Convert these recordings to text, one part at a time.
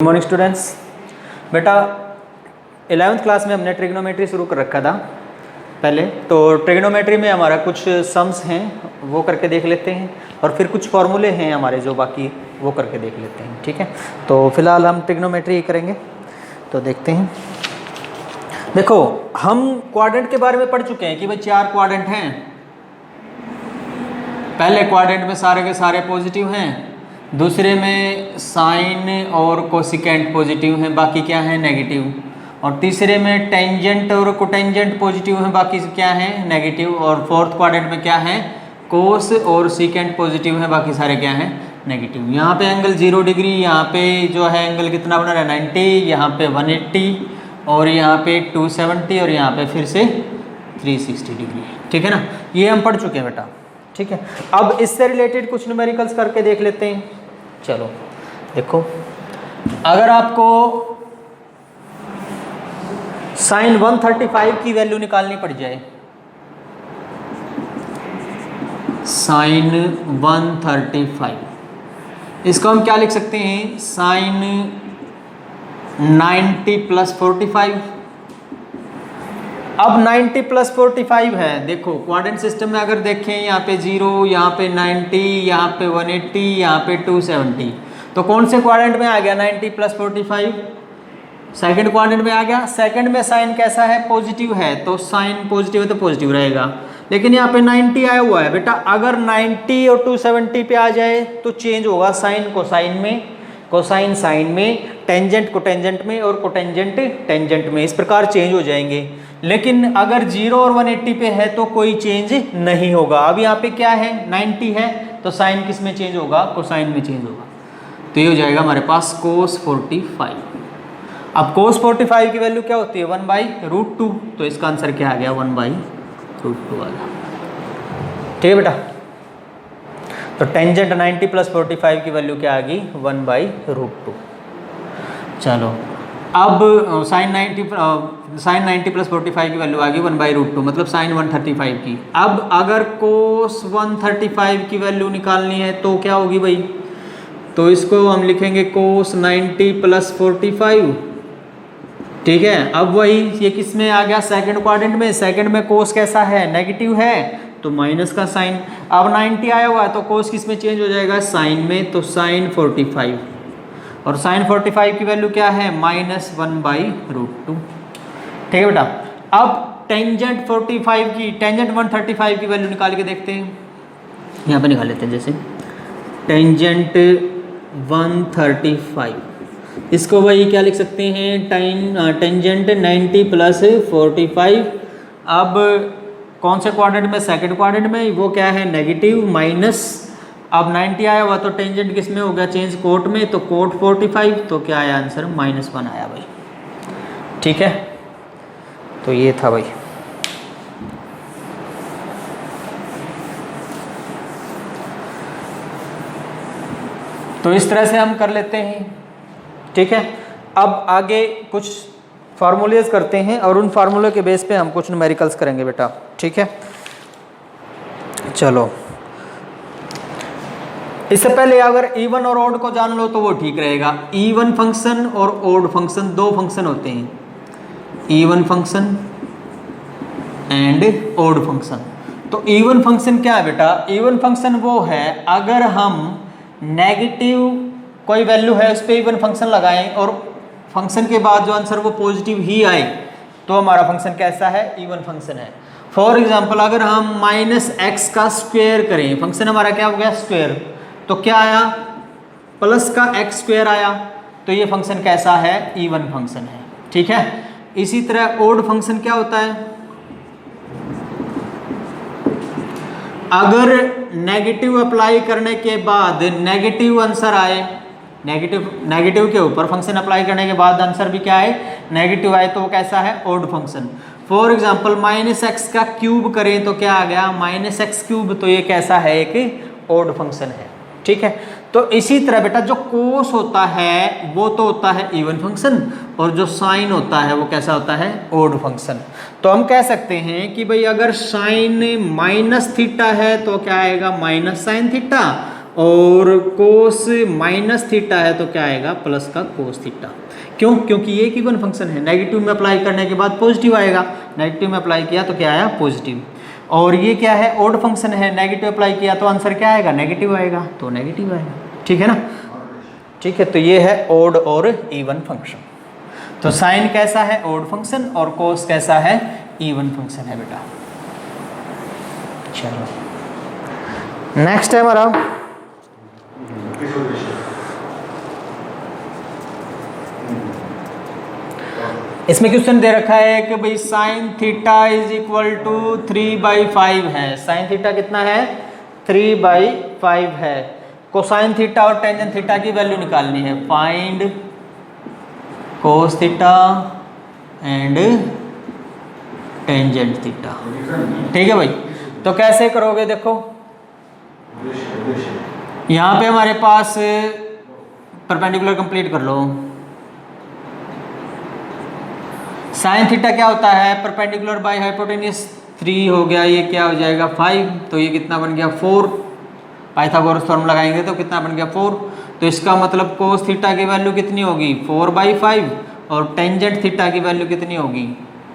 Good morning students. बेटा 11th class में हमने ट्रिग्नोमेट्री शुरू कर रखा था पहले। तो ट्रिग्नोमेट्री में हमारा कुछ सम्स हैं वो करके देख लेते हैं और फिर कुछ फॉर्मूले हैं हमारे जो बाकी वो करके देख लेते हैं। ठीक है, तो फिलहाल हम ट्रिग्नोमेट्री करेंगे तो देखते हैं। देखो हम क्वाड्रेंट के बारे में पढ़ चुके हैं कि भाई 4 क्वाड्रेंट हैं। पहले क्वाड्रेंट में सारे के सारे पॉजिटिव हैं, दूसरे में साइन और कोसिकेंट पॉजिटिव हैं, बाकी क्या है नेगेटिव, और तीसरे में टेंजेंट और कोटेंजेंट पॉजिटिव हैं, बाकी क्या है नेगेटिव, और फोर्थ क्वाड्रेंट में क्या है कोस और सीकेंट पॉजिटिव है, बाकी सारे क्या हैं नेगेटिव। यहाँ पे एंगल 0 डिग्री, यहाँ पे जो है एंगल कितना बना रहा है 90, यहाँ पे 180 और यहाँ पे 270 और यहाँ पे फिर से 360 डिग्री। ठीक है ना, ये हम पढ़ चुके हैं बेटा। ठीक है, अब इससे रिलेटेड कुछ न्यूमेरिकल्स करके देख लेते हैं। चलो देखो, अगर आपको साइन 135 की वैल्यू निकालनी पड़ जाए, साइन 135, इसको हम क्या लिख सकते हैं साइन 90 प्लस 45। अब 90 प्लस 45 है। देखो क्वाड्रेंट सिस्टम में अगर देखें यहाँ पे 0, यहाँ पे 90, यहाँ पे 180, यहाँ पे 270, तो कौन से क्वाड्रेंट में आ गया 90 प्लस 45? सेकंड क्वाड्रेंट में आ गया। सेकंड में साइन कैसा है पॉजिटिव है, तो साइन पॉजिटिव है तो पॉजिटिव रहेगा। लेकिन यहाँ पे 90 आया हुआ है बेटा, अगर 90 और 270 पे आ जाए तो चेंज होगा साइन कोसाइन में, कोसाइन साइन में, टेंजेंट कोटेंजेंट में और कोटेंजेंट टेंजेंट में, इस प्रकार चेंज हो जाएंगे। लेकिन अगर 0 और 180 पे है तो कोई चेंज नहीं होगा। अब यहाँ पे क्या है 90 है तो साइन किस में चेंज होगा कोसाइन में चेंज होगा। तो ये हो जाएगा हमारे पास कोस 45। अब कोस 45 की वैल्यू क्या होती है 1/√2, तो इसका आंसर क्या आ गया 1/√2 आ गया। ठीक है बेटा, तो टेंजेंट 90 प्लस 45 की वैल्यू क्या आ गई 1/√2। चलो अब साइन 90 प्लस 45 की वैल्यू आ गई 1/√2, मतलब साइन 135 की। अब अगर कोस 135 की वैल्यू निकालनी है तो क्या होगी भाई, तो इसको हम लिखेंगे कोस 90 प्लस 45। ठीक है, अब वही ये किस में आ गया सेकंड क्वाड्रेंट में। सेकंड में कोस कैसा है नेगेटिव है तो माइनस का साइन। अब 90 आया हुआ है तो कोस किस में चेंज हो जाएगा साइन में, तो साइन 45, और साइन 45 की वैल्यू क्या है -1/√2। ठीक है बेटा, अब टेंजेंट 45 की, टेंजेंट 135 की वैल्यू निकाल के देखते हैं। यहाँ पे निकाल लेते हैं, जैसे टेंजेंट 135, इसको वही क्या लिख सकते हैं टेंजेंट 90 प्लस 45। अब कौन से क्वाड्रेंट में सेकंड क्वाड्रेंट में, वो क्या है नेगेटिव माइनस। अब 90 आया हुआ तो टेंजेंट किस में हो गया चेंज कोट में, तो कोट 45, तो क्या आया आंसर -1 आया भाई। ठीक है, तो ये था भाई। तो इस तरह से हम कर लेते हैं। ठीक है, अब आगे कुछ फार्मूलेज करते हैं और उन फार्मूले के बेस पे हम कुछ न्यूमेरिकल्स करेंगे बेटा। ठीक है, चलो इससे पहले अगर इवन और ओड को जान लो तो वो ठीक रहेगा। इवन फंक्शन और ओड फंक्शन, दो फंक्शन होते हैं, even function and odd function. तो इवन फंक्शन क्या है बेटा, इवन फंक्शन वो है अगर हम नेगेटिव कोई वैल्यू है उस पर इवन फंक्शन लगाएं और फंक्शन के बाद जो आंसर वो पॉजिटिव ही आए तो हमारा फंक्शन कैसा है इवन फंक्शन है। फॉर एग्जांपल अगर हम -x का स्क्वायर करें, फंक्शन हमारा क्या हो गया स्क्वायर, तो क्या आया प्लस का x² आया, तो ये फंक्शन कैसा है इवन फंक्शन है। ठीक है, इसी तरह ओड फंक्शन क्या होता है, अगर नेगेटिव अप्लाई करने के बाद नेगेटिव आंसर आए, नेगेटिव के ऊपर फंक्शन अप्लाई करने के बाद आंसर भी क्या है नेगेटिव आए, तो वो कैसा है odd function. For example -x का क्यूब करें तो क्या आ गया -x³, तो ये कैसा है एक ओड फंक्शन है। ठीक है, तो इसी तरह बेटा जो कोस होता है वो तो होता है इवन फंक्शन और जो साइन होता है वो कैसा होता है ओड फंक्शन। तो हम कह सकते हैं कि भाई अगर साइन -θ है तो क्या आएगा -sin θ, और कोस माइनस थीटा है तो क्या आएगा, प्लस का कोस थीटा। क्यों? क्योंकि ये एक इवन फंक्शन है, नेगेटिव में अप्लाई करने के बाद पॉजिटिव आएगा, नेगेटिव में अप्लाई किया तो क्या आया, पॉजिटिव। और ये क्या है, ऑड फंक्शन है, नेगेटिव अप्लाई किया तो आंसर क्या आएगा, नेगेटिव आएगा, तो नेगेटिव आएगा। ठीक है ना, ठीक है। तो ये है ऑड और इवन फंक्शन। तो साइन कैसा है, ऑड फंक्शन, और कोस कैसा है, इवन फंक्शन है बेटा। चलो नेक्स्ट है हमारा इसमें क्वेश्चन दे रखा है कि भाई sine theta is equal to 3/5 है। साइन थीटा कितना है, 3/5 है। कोसाइन थीटा और टेंजेंट थीटा की वैल्यू निकालनी है। Find cos theta and tangent theta. ठीक है भाई, तो कैसे करोगे, देखो यहाँ पे हमारे पास परपेंडिकुलर कंप्लीट कर लो। साइन थीटा क्या होता है, परपेंडिकुलर बाय हाइपोटेन्यूज 3 हो गया, ये क्या हो जाएगा 5, तो ये कितना बन गया 4। पाइथागोरस फॉर्मूला लगाएंगे तो कितना बन गया 4। तो इसका मतलब कोस थीटा की वैल्यू कितनी होगी 4/5, और टेंजेंट थीटा की वैल्यू कितनी होगी,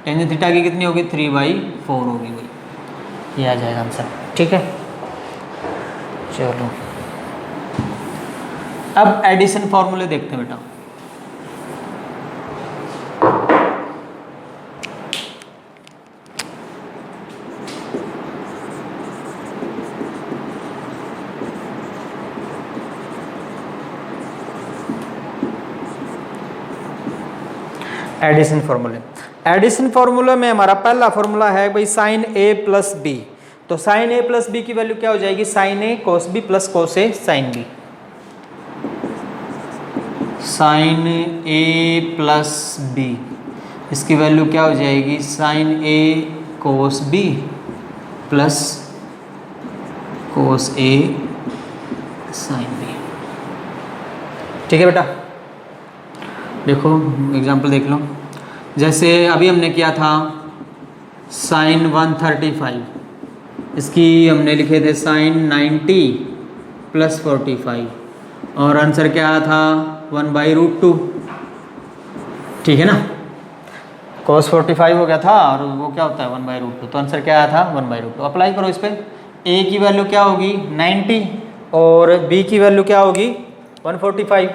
टेंजेंट थीटा की कितनी होगी 3/4 होगी भाई, ये आ जाएगा आंसर। ठीक है, चलो अब एडिशन फॉर्मूले देखते हैं बेटा। एडिशन फॉर्मूले, एडिशन फॉर्मूला में हमारा पहला फॉर्मूला है भाई साइन ए प्लस बी। तो साइन ए प्लस बी की वैल्यू क्या हो जाएगी, sign A cos B plus cos A sine B. Sign A plus B, इसकी वैल्यू क्या हो जाएगी, sign A cos B plus cos A sine B. ठीक है बेटा, देखो एग्जाम्पल देख लो। जैसे अभी हमने किया था साइन 135, इसकी हमने लिखे थे साइन 90 प्लस 45, और आंसर क्या आया था 1/√2। ठीक है ना, cos 45 हो गया था और वो क्या होता है 1/√2, तो आंसर क्या आया था 1/√2। अप्लाई करो इस पर, a की वैल्यू क्या होगी 90 और b की वैल्यू क्या होगी 145।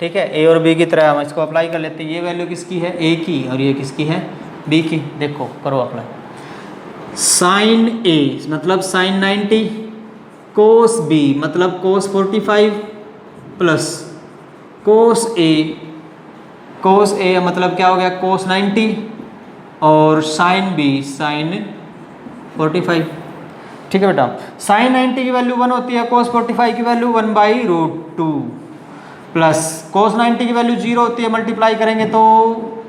ठीक है, a और b की तरह हम इसको अप्लाई कर लेते हैं। ये वैल्यू किसकी है, a की, और ये किसकी है, b की। देखो करो अप्लाई। साइन a मतलब साइन 90, कोस b मतलब कोस 45 प्लस कोस a मतलब क्या हो गया कोस 90, और साइन b साइन 45। ठीक है बेटा, साइन 90 की वैल्यू 1 होती है, कोस 45 की वैल्यू 1/√2 प्लस कोस 90 की वैल्यू 0 होती है, मल्टीप्लाई करेंगे तो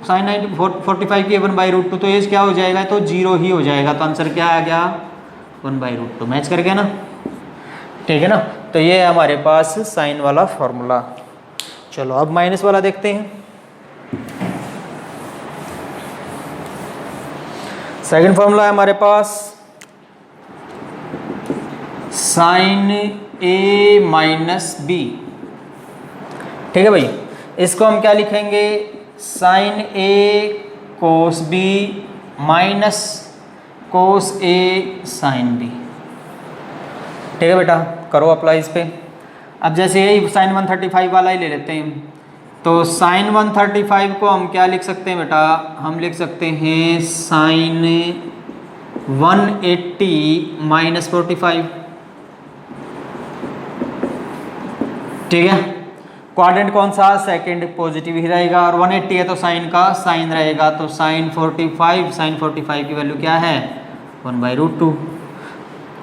साइन 45 की 1/√2, तो एज क्या हो जाएगा, तो 0 ही हो जाएगा। तो आंसर क्या आ गया 1/√2। मैच कर गया ना, ठीक है ना। तो ये है हमारे पास साइन वाला फॉर्मूला। चलो अब माइनस वाला देखते हैं। सेकंड फॉर्मूला है हमारे पास साइन ए माइनस बी। ठीक है भाई, इसको हम क्या लिखेंगे, sign A cos B minus cos A sine B. ठीक है बेटा, करो अप्लाई इस पे। अब जैसे यही साइन 135 वाला ही ले लेते हैं, तो साइन 135 को हम क्या लिख सकते हैं बेटा, हम लिख सकते हैं साइन 180 माइनस 45। ठीक है, क्वाड्रेंट कौन सा, सेकंड पॉजिटिव ही रहेगा, और 180 है तो साइन का साइन रहेगा, तो साइन 45 की वैल्यू क्या है 1/√2।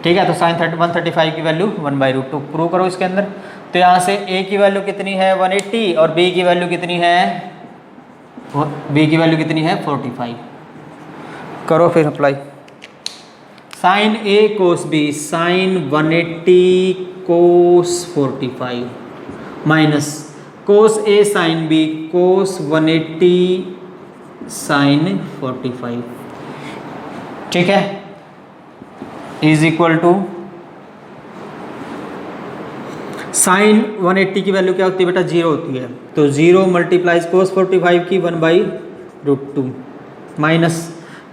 ठीक है, तो साइन 135 की वैल्यू 1/√2 प्रूव करो इसके अंदर। तो यहाँ से a की वैल्यू कितनी है 180 और b की वैल्यू कितनी है, b की वैल्यू कितनी है 45। करो फिर apply. Sine a cos b sine 180 cos 45 minus cos A sine B cos 180 sine 45। ठीक है, इज इक्वल टू साइन 180 की वैल्यू क्या होती है बेटा, 0 होती है। तो 0 मल्टीप्लाइज कोस 45 की 1/√2 माइनस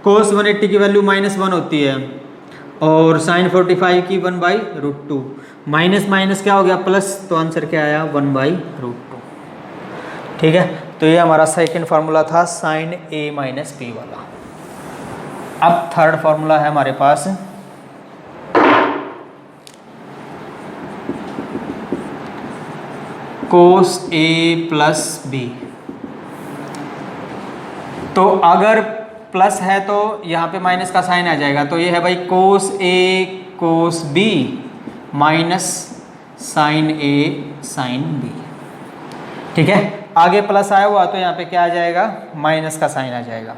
कोस 180 की वैल्यू -1 होती है और साइन 45 की 1/√2 माइनस माइनस क्या हो गया प्लस, तो आंसर क्या आया 1/√2। ठीक है, तो ये हमारा सेकंड फार्मूला था साइन A माइनस B वाला। अब थर्ड फार्मूला है हमारे पास कोस A प्लस B। तो अगर प्लस है तो यहाँ पे माइनस का साइन आ जाएगा, तो ये है भाई cos A cos B minus sine A sine B। ठीक है, आगे प्लस आया हुआ तो यहाँ पे क्या आ जाएगा, माइनस का साइन आ जाएगा।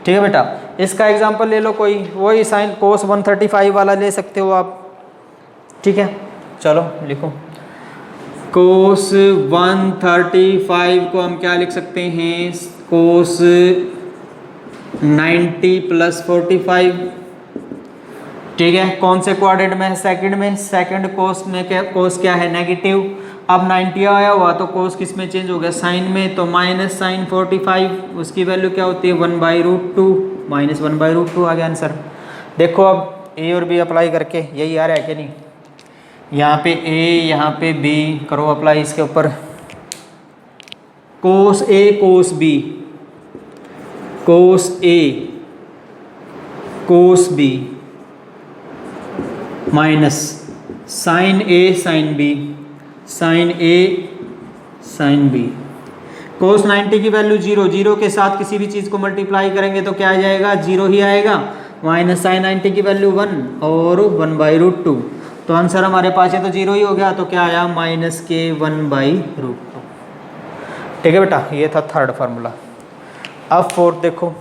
ठीक है बेटा, इसका एग्जांपल ले लो कोई, वही साइन कोस 135 वाला ले सकते हो आप। ठीक है, चलो लिखो कोस 135 को हम क्या लिख सकते हैं, कोस 90 प्लस 45। ठीक है, कौन से क्वाड्रेंट में है, सेकंड में। सेकंड कोस में क्या, कोस क्या है नेगेटिव। अब 90 आया हुआ तो कोस किस में चेंज हो गया, साइन में। तो माइनस साइन 45 उसकी वैल्यू क्या होती है 1/√2 माइनस 1/√2 आ गया आंसर। देखो अब ए और बी अप्लाई करके यही आ रहा है कि नहीं, यहाँ पे ए यहाँ पे बी करो अप्लाई इसके ऊपर। कोस ए कोस बी, कोस ए कोस बी माइनस साइन ए साइन बी, साइन ए साइन बी। कोस 90 की वैल्यू 0, 0 के साथ किसी भी चीज़ को मल्टीप्लाई करेंगे तो क्या आ जाएगा, 0 ही आएगा। माइनस साइन 90 की वैल्यू 1 और 1/√2, तो आंसर हमारे पास है तो 0 ही हो गया। तो क्या आया माइनस के 1/√2। ठीक है बेटा, ये था थर्ड फार्मूला। अब फोर्थ देखो,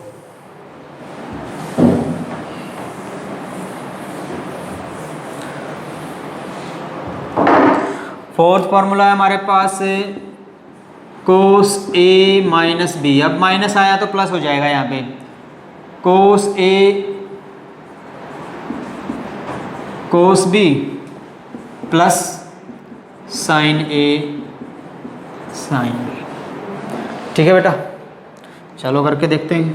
फोर्थ फार्मूला है हमारे पास कोस A माइनस बी। अब माइनस आया तो प्लस हो जाएगा यहाँ पे, cos A cos B plus sine A sine B। ठीक है बेटा, चलो करके देखते हैं।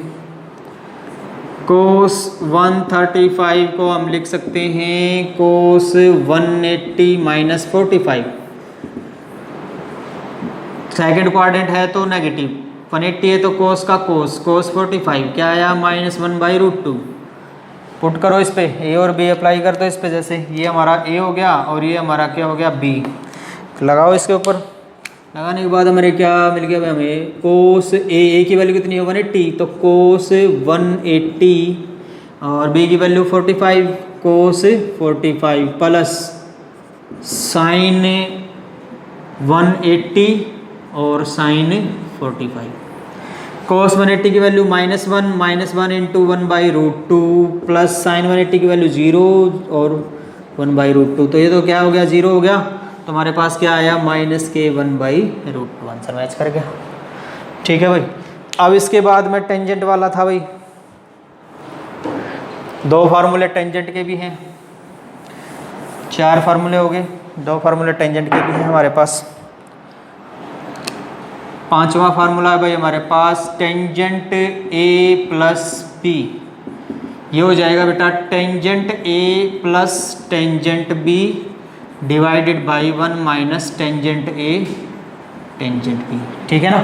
कोस 135 को हम लिख सकते हैं कोस 180 माइनस 45। सेकेंड क्वाड्रेंट है तो नेगेटिव, 180 है तो कोस का कोस, कोस 45 क्या आया -1/√2। पुट करो इस पे, ए और बी अप्लाई कर दो इस पे। जैसे ये हमारा ए हो गया और ये हमारा क्या हो गया बी, लगाओ इसके ऊपर। लगाने के बाद हमारे क्या मिल गया भाई, हमें कोस ए की वैल्यू कितनी है 180, तो कोस 180 और बी की वैल्यू 45, कोस 45 प्लस साइन 180 और साइन 45। कोस 180 की वैल्यू -1 इंटू 1/√2 प्लस साइन 180 की वैल्यू 0 और 1/√2, तो ये तो क्या हो गया 0 हो गया। तो हमारे पास क्या आया माइनस के 1/√2, आंसर मैच कर गया। ठीक है भाई, अब इसके बाद में टेंजेंट वाला था भाई, दो फार्मूले टेंजेंट के भी हैं, 4 फार्मूले हो गए, 2 फार्मूले टेंजेंट के भी हैं हमारे पास। पांचवा फार्मूला है भाई हमारे पास टेंजेंट A प्लस B। ये हो जाएगा बेटा tangent A plus tangent B divided by 1 minus tangent A tangent B। ठीक है ना।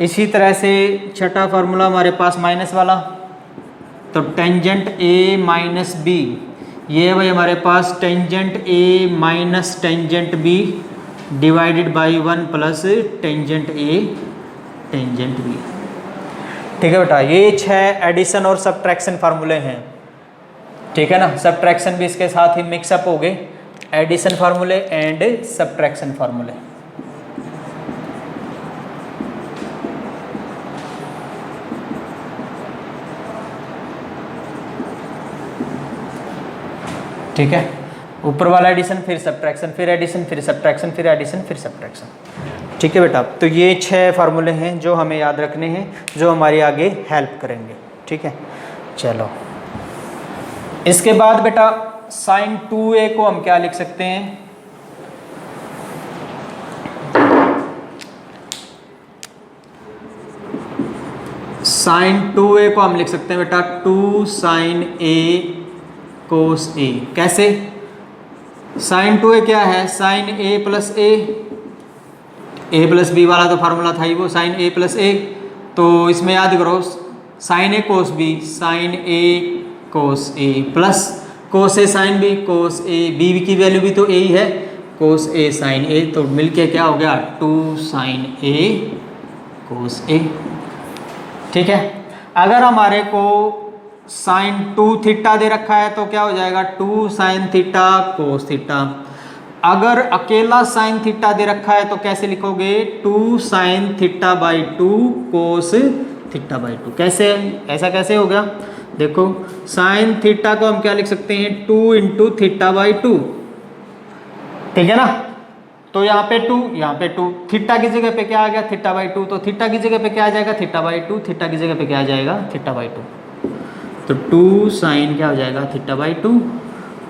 इसी तरह से छठा फार्मूला हमारे पास माइनस वाला, तो टेंजेंट A माइनस B, ये है भाई हमारे पास tangent A minus tangent B divided by 1 plus tangent A tangent B। ठीक है बेटा, ये 6 एडिशन और सब्ट्रैक्शन फार्मूले हैं। ठीक है ना, सब्ट्रैक्शन भी इसके साथ ही मिक्सअप हो गए, एडिशन फार्मूले एंड सब्ट्रैक्शन फार्मूले। ठीक है, ऊपर वाला एडिशन फिर सब्ट्रैक्शन फिर एडिशन फिर सब्ट्रैक्शन फिर एडिशन फिर सब्ट्रैक्शन। ठीक है बेटा, तो ये 6 फार्मूले हैं जो हमें याद रखने हैं, जो हमारी आगे हेल्प करेंगे। ठीक है, चलो इसके बाद बेटा साइन 2A को हम क्या लिख सकते हैं, साइन 2a को हम लिख सकते हैं बेटा 2 साइन a कोस a। कैसे? साइन 2a क्या है? Sine a plus a plus B वाला तो फार्मूला था ही वो, साइन a प्लस a। तो इसमें याद करो sine a cos b, sine a cos a plus cos a sine b, cos a b की वैल्यू भी तो a ही है, कोस a साइन a। तो मिलके क्या हो गया 2 साइन a कोस a। ठीक है। अगर हमारे को साइन 2 थीटा दे रखा है तो क्या हो जाएगा 2 साइन थीटा कोस थीटा। अगर अकेला साइन थीटा दे रखा है तो कैसे लिखोगे 2 sine theta by 2 cos theta by 2। कैसे? ऐसा कैसे हो गया? देखो साइन थीटा को हम क्या लिख सकते हैं 2 इंटू थीटा बाई 2। ठीक है ना? तो यहाँ पे 2, यहाँ पे 2, थीटा की जगह पे क्या आ गया थीटा बाई 2। तो थीटा की जगह पे क्या आ जाएगा थीटा बाई 2, थीटा की जगह पे क्या आ जाएगा थीटा बाई 2। तो 2 साइन क्या हो जाएगा theta by 2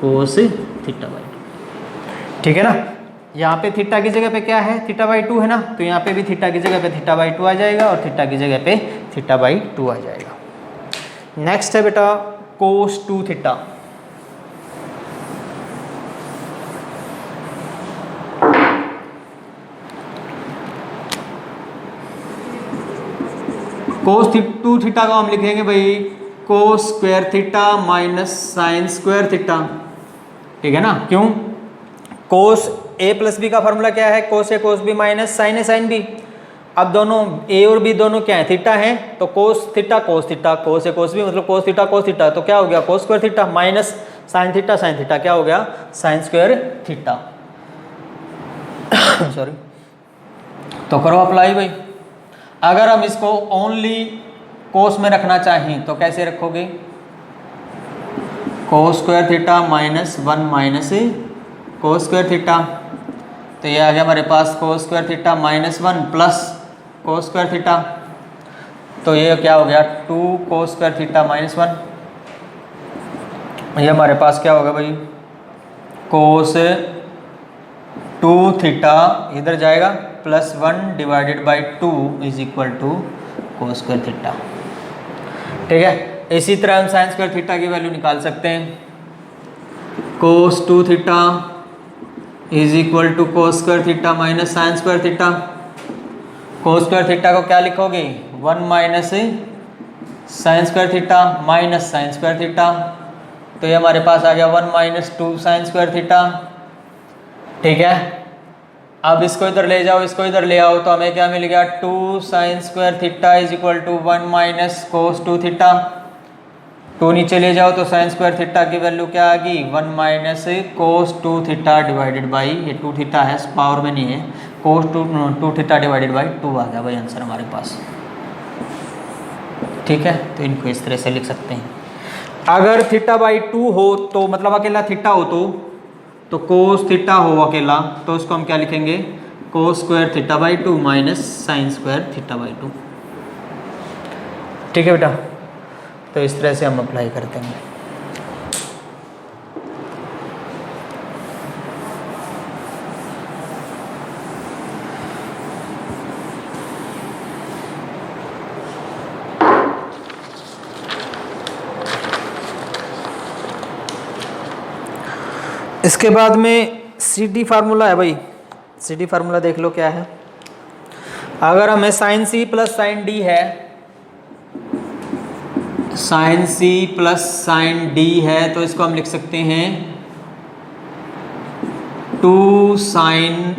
cos theta by 2। ठीक है ना? यहाँ पे थीटा की जगह पे क्या है थीटा बाई 2 है ना, तो यहाँ पे भी थीटा की जगह पे थीटा बाई 2 आ जाएगा और थीटा की जगह पे थीटा बाई 2 आ जाएगा। नेक्स्ट है बेटा कोस 2 थीटा। कोस 2 थीटा को हम लिखेंगे भाई cos square theta minus sine square theta. ठीक है ना? क्यों? कोस a प्लस बी का फॉर्मूला क्या है cos a cos b minus sine a sine b। अब दोनों a और b दोनों क्या है थीटा है, तो cos theta cos theta, cos a cos b मतलब कोस थीटा, तो क्या हो गया कोस square theta minus sine theta क्या हो गया साइन स्क्वायर थीटा। सॉरी। तो करो अप्लाई भाई। अगर हम इसको ओनली कोस में रखना चाहें तो कैसे रखोगे cos square theta minus 1 minus cos square theta. तो ये आ गया हमारे पास cos square theta minus 1 plus cos square theta. तो ये क्या हो गया 2 कोस स्क्वायर थीटा माइनस 1। ये हमारे पास क्या होगा भाई कोस 2 थीटा इधर जाएगा plus 1 divided by 2 is equal to cos square theta. ठीक है। इसी तरह हम साइन स्क्वायर थीटा की वैल्यू निकाल सकते हैं cos 2 theta is equal to cos square theta minus sine square theta. Cos square theta को क्या लिखोगे 1 minus sine square theta minus sine square theta. तो ये हमारे पास आ गया 1 माइनस 2 साइन स्क्वायर थीटा। ठीक है। अब इसको इधर ले जाओ, इसको इधर ले आओ, तो हमें क्या मिल गया 2 sine square theta is equal to 1 minus cos 2 theta. 2 नीचे ले जाओ तो साइन स्क्वायर थीटा की वैल्यू क्या आ गई 1 minus cos 2 theta divided by, ये 2 थीटा है पावर में नहीं है, कोस 2 थीटा डिवाइडेड बाई 2 आ गया भाई आंसर हमारे पास। ठीक है। तो इनको इस तरह से लिख सकते हैं। अगर थीटा बाई 2 हो तो मतलब अकेला थीटा हो तो कोस थीटा हो अकेला, तो उसको हम क्या लिखेंगे कोस square theta by 2 minus sine square theta by 2। ठीक है बेटा। तो इस तरह से हम अप्लाई करते हैं। इसके बाद में सी डी फार्मूला है भाई। सी डी फार्मूला देख लो क्या है। अगर हमें sine C plus sine D है, sine C plus sine D है, तो इसको हम लिख सकते हैं 2 sine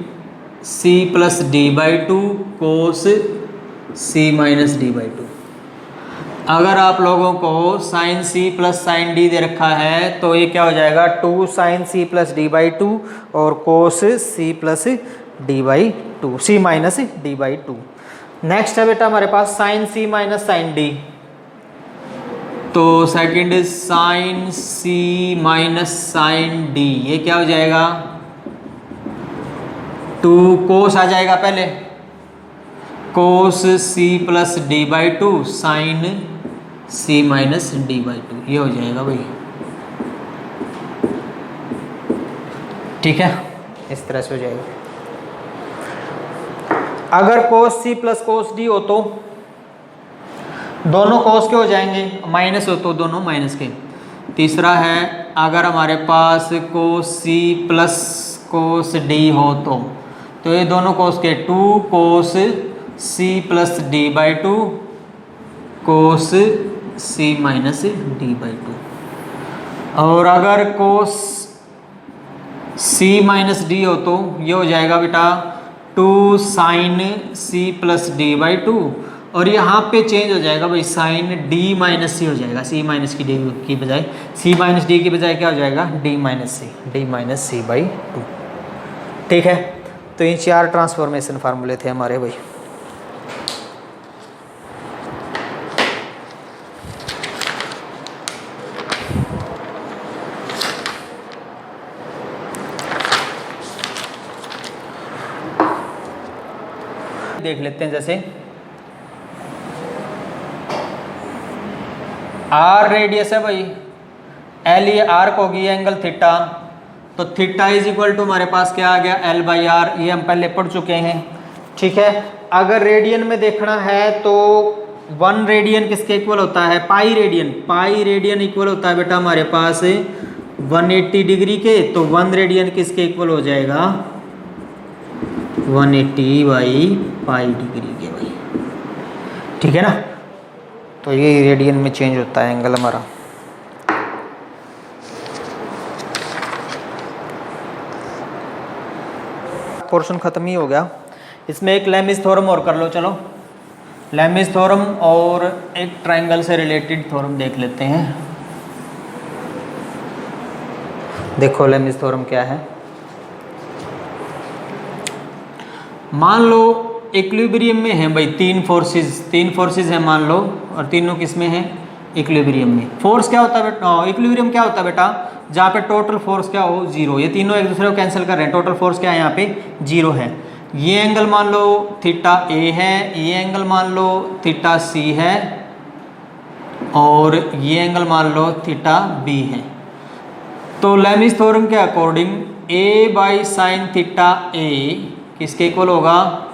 C plus D by 2 cos C minus D by 2। अगर आप लोगों को sine C plus sine D दे रखा है तो ये क्या हो जाएगा 2 sine C plus D by 2 और cos C plus D by 2, C minus D by 2। Next है बेटा हमारे पास sine C minus sine D. तो second is sine C minus sine D, ये क्या हो जाएगा 2 कोस आ जाएगा पहले, cos C plus D by 2 sine C minus D by 2, ये हो जाएगा भाई। ठीक है। इस तरह से हो जाएगा। अगर कोस सी प्लस कोस डी हो तो दोनों कोस के हो जाएंगे, माइनस हो तो दोनों माइनस के। तीसरा है अगर हमारे पास कोस सी प्लस कोस डी हो तो ये दोनों कोस के 2 cos C plus D by 2 cos C minus D by 2। और अगर कोस सी माइनस डी हो तो ये हो जाएगा बेटा 2 sine C plus D by 2। और यहाँ पे चेंज हो जाएगा भाई, साइन डी माइनस सी हो जाएगा, सी माइनस की डी की बजाय, सी माइनस डी की बजाय क्या हो जाएगा, डी माइनस सी बाई 2। ठीक है, तो ये 4 ट्रांसफॉर्मेशन फार्मूले थे हमारे भाई। देख लेते हैं, जैसे आर रेडियस है भाई, एल ये आर्क होगी, एंगल थीटा, तो थीटा इज इक्वल टू हमारे पास क्या आ गया, एल बाई आर, ये हम पहले पढ़ चुके हैं। ठीक है, अगर रेडियन में देखना है तो 1 रेडियन किसके इक्वल होता है, पाई रेडियन इक्वल होता है बेटा हमारे पास 180 डिग्री के, तो 1 रेडियन किसके इक्वल हो जाएगा, 180 बाई पाई डिग्री के भाई। ठीक है ना, तो ये रेडियन में चेंज होता है एंगल हमारा। पोर्शन खत्म ही हो गया, इसमें एक लेमिस थ्योरम और कर लो। चलो लेमिस थ्योरम और एक ट्रायंगल से रिलेटेड थ्योरम देख लेते हैं। देखो लेमिस थ्योरम क्या है। मान लो इक्विलिब्रियम में है भाई 3 फोर्सेस हैं मान लो, और तीनों किस में है, इक्विलिब्रियम में। फोर्स क्या होता है बेटा, इक्विलिब्रियम क्या होता है बेटा, जहाँ पे टोटल फोर्स क्या हो 0, ये तीनों एक दूसरे को कैंसिल कर रहे हैं, टोटल फोर्स क्या है यहाँ पे 0 है। ये एंगल मान लो थीटा ए है, ये एंगल मान लो थीटा सी है, और ये एंगल मान लो थीटा बी है। तो लेमिस थ्योरम के according A by sine theta A किसके इक्वल होगा,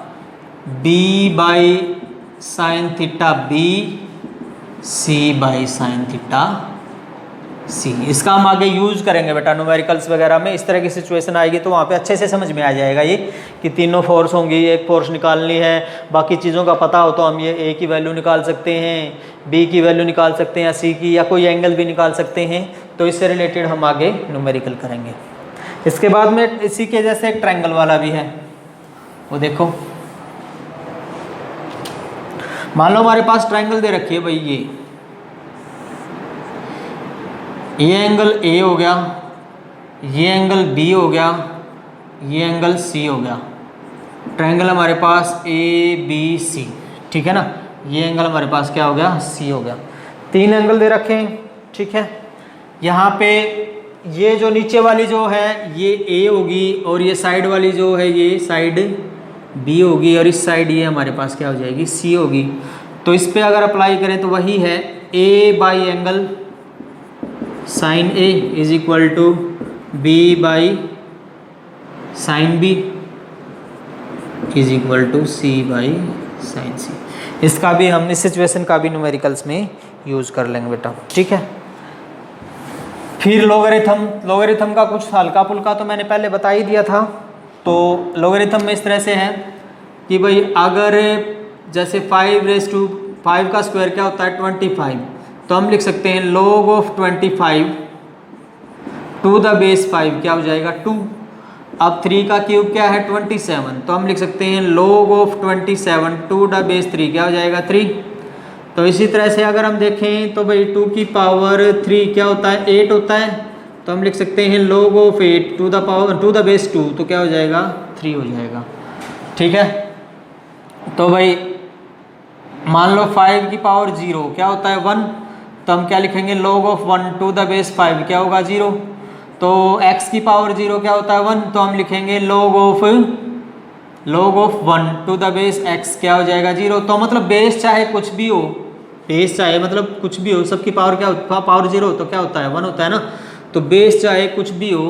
B by sine theta B, C by sine theta C. इसका हम आगे यूज करेंगे बेटा न्यूमेरिकल्स वगैरह में। इस तरह की सिचुएशन आएगी तो वहाँ पे अच्छे से समझ में आ जाएगा ये कि तीनों फोर्स होंगी, एक फोर्स निकालनी है, बाकी चीज़ों का पता हो तो हम ये ए की वैल्यू निकाल सकते हैं, बी की वैल्यू निकाल सकते हैं, या सी की, या कोई एंगल भी निकाल सकते हैं। तो इससे रिलेटेड हम आगे न्यूमेरिकल करेंगे। इसके बाद में इसी के जैसे एक ट्रायंगल वाला भी है, वो देखो। मान लो हमारे पास ट्रायंगल दे रखी है भाई, ये एंगल ए हो गया, ये एंगल बी हो गया, ये एंगल सी हो गया। ट्रायंगल हमारे पास ए बी सी, ठीक है ना। ये एंगल हमारे पास क्या हो गया, सी हो गया। 3 एंगल दे रखे हैं, ठीक है। यहाँ पे ये जो नीचे वाली जो है ये ए होगी, और ये साइड वाली जो है ये साइड बी होगी, और इस साइड ये हमारे पास क्या हो जाएगी, सी होगी। तो इस पे अगर अप्लाई करें तो वही है, A by angle sine A is equal to B by sine B is equal to C by sine C. इसका भी हम इस सिचुएशन का भी न्यूमेरिकल्स में यूज कर लेंगे बेटा, ठीक है। फिर लोगरिथम का कुछ हल्का फुल्का तो मैंने पहले बता ही दिया था। तो लोगरिथम में इस तरह से है कि भाई अगर जैसे 5 का स्क्वायर क्या होता है 25, तो हम लिख सकते हैं log of 25 to the base 5 क्या हो जाएगा 2। अब 3 का क्यूब क्या है 27, तो हम लिख सकते हैं log of 27 to the base 3 क्या हो जाएगा 3। तो इसी तरह से अगर हम देखें तो भाई 2 की पावर 3 क्या होता है 8 होता है, तो हम लिख सकते हैं log of 8 to the base 2, तो क्या हो जाएगा 3 हो जाएगा, ठीक है। तो भाई मान लो 5 की पावर 0 क्या होता है 1, तो हम क्या लिखेंगे log of 1 to the base 5 क्या होगा 0। तो x की पावर 0 क्या होता है 1, तो हम लिखेंगे log of 1 to the base x क्या हो जाएगा 0। तो मतलब बेस चाहे कुछ भी हो, बेस चाहे मतलब कुछ भी हो, सबकी पावर क्या पावर 0 तो क्या होता है 1 होता है ना। तो बेस चाहे कुछ भी हो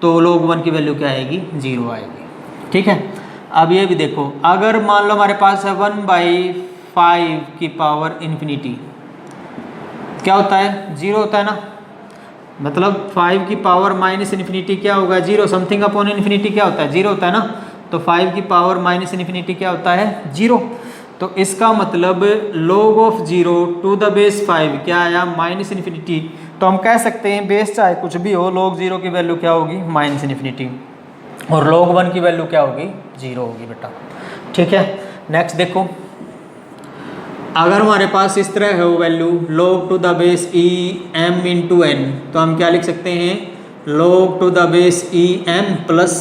तो log 1 की वैल्यू क्या आएगी 0 आएगी, ठीक है। अब ये भी देखो, अगर मान लो हमारे पास है 1/5 5 की पावर इन्फिनिटी क्या होता है? 0 होता है ना, मतलब 5 की पावर माइनस इन्फिनिटी क्या होगा? 0। समथिंग अपॉन इन्फिनिटी क्या होता है? 0 होता है ना, तो 5 की पावर माइनस इन्फिनिटी क्या होता है? 0। तो इसका मतलब log of 0 to the base 5 क्या आया? Minus infinity. तो हम कह सकते हैं बेस चाहे कुछ भी हो, log 0 की वैल्यू क्या होगी? माइनस इन्फिनिटी, और log 1 की वैल्यू क्या होगी? 0 होगी बेटा। ठीक है, नेक्स्ट देखो, अगर हमारे पास इस तरह है वो value log to the base e m into n, तो हम क्या लिख सकते हैं? log to the base e m plus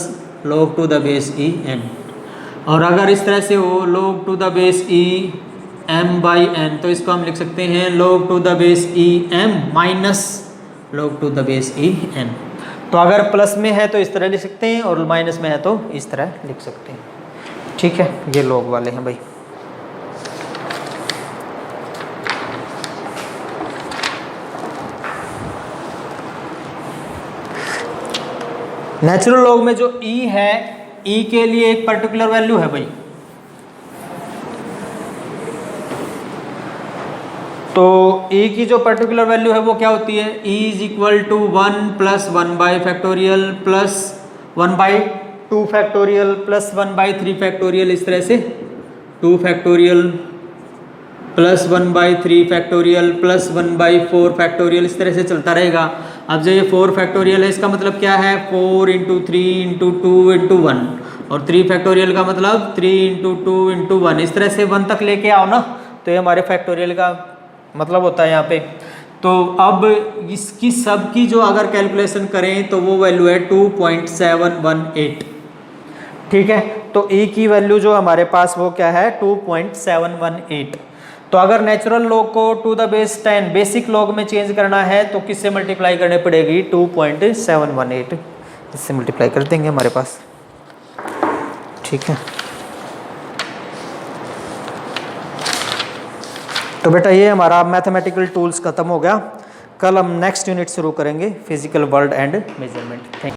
log to the base e n। और अगर इस तरह से हो log to the base e m by n, तो इसको हम लिख सकते हैं log to the base e m minus log to the base e n। तो अगर प्लस में है तो इस तरह लिख सकते हैं, और माइनस में है तो इस तरह लिख सकते हैं। ठीक है, ये log वाले हैं भाई। नेचुरल लॉग में जो e है, e के लिए एक पर्टिकुलर वैल्यू है भाई। तो e की जो पर्टिकुलर वैल्यू है वो क्या होती है? e is equal to 1 plus 1 by factorial plus 1 by 2 factorial plus 1 by 3 factorial, इस तरह से 2 factorial plus 1 by 3 factorial plus 1 by 4 factorial, इस तरह से चलता रहेगा। अब जो ये 4 फैक्टोरियल है इसका मतलब क्या है? 4 इंटू 3 इंटू 2 इंटू 1, और 3 फैक्टोरियल का मतलब 3 इंटू 2 इंटू 1, इस तरह से 1 तक लेके आओ ना, तो ये हमारे फैक्टोरियल का मतलब होता है यहाँ पे। तो अब इसकी सब की जो अगर कैलकुलेशन करें तो वो वैल्यू है 2.718। ठीक है, तो e की वैल्यू जो हमारे पास वो क्या है? 2.718। तो अगर नेचुरल लॉग को to the base 10 basic log में चेंज करना है तो किससे मल्टीप्लाई करनी पड़ेगी? 2.718, इससे मल्टीप्लाई कर देंगे हमारे पास। ठीक है, तो बेटा ये हमारा मैथमेटिकल टूल्स खत्म हो गया। कल हम नेक्स्ट यूनिट शुरू करेंगे, physical world and measurement. Thank you.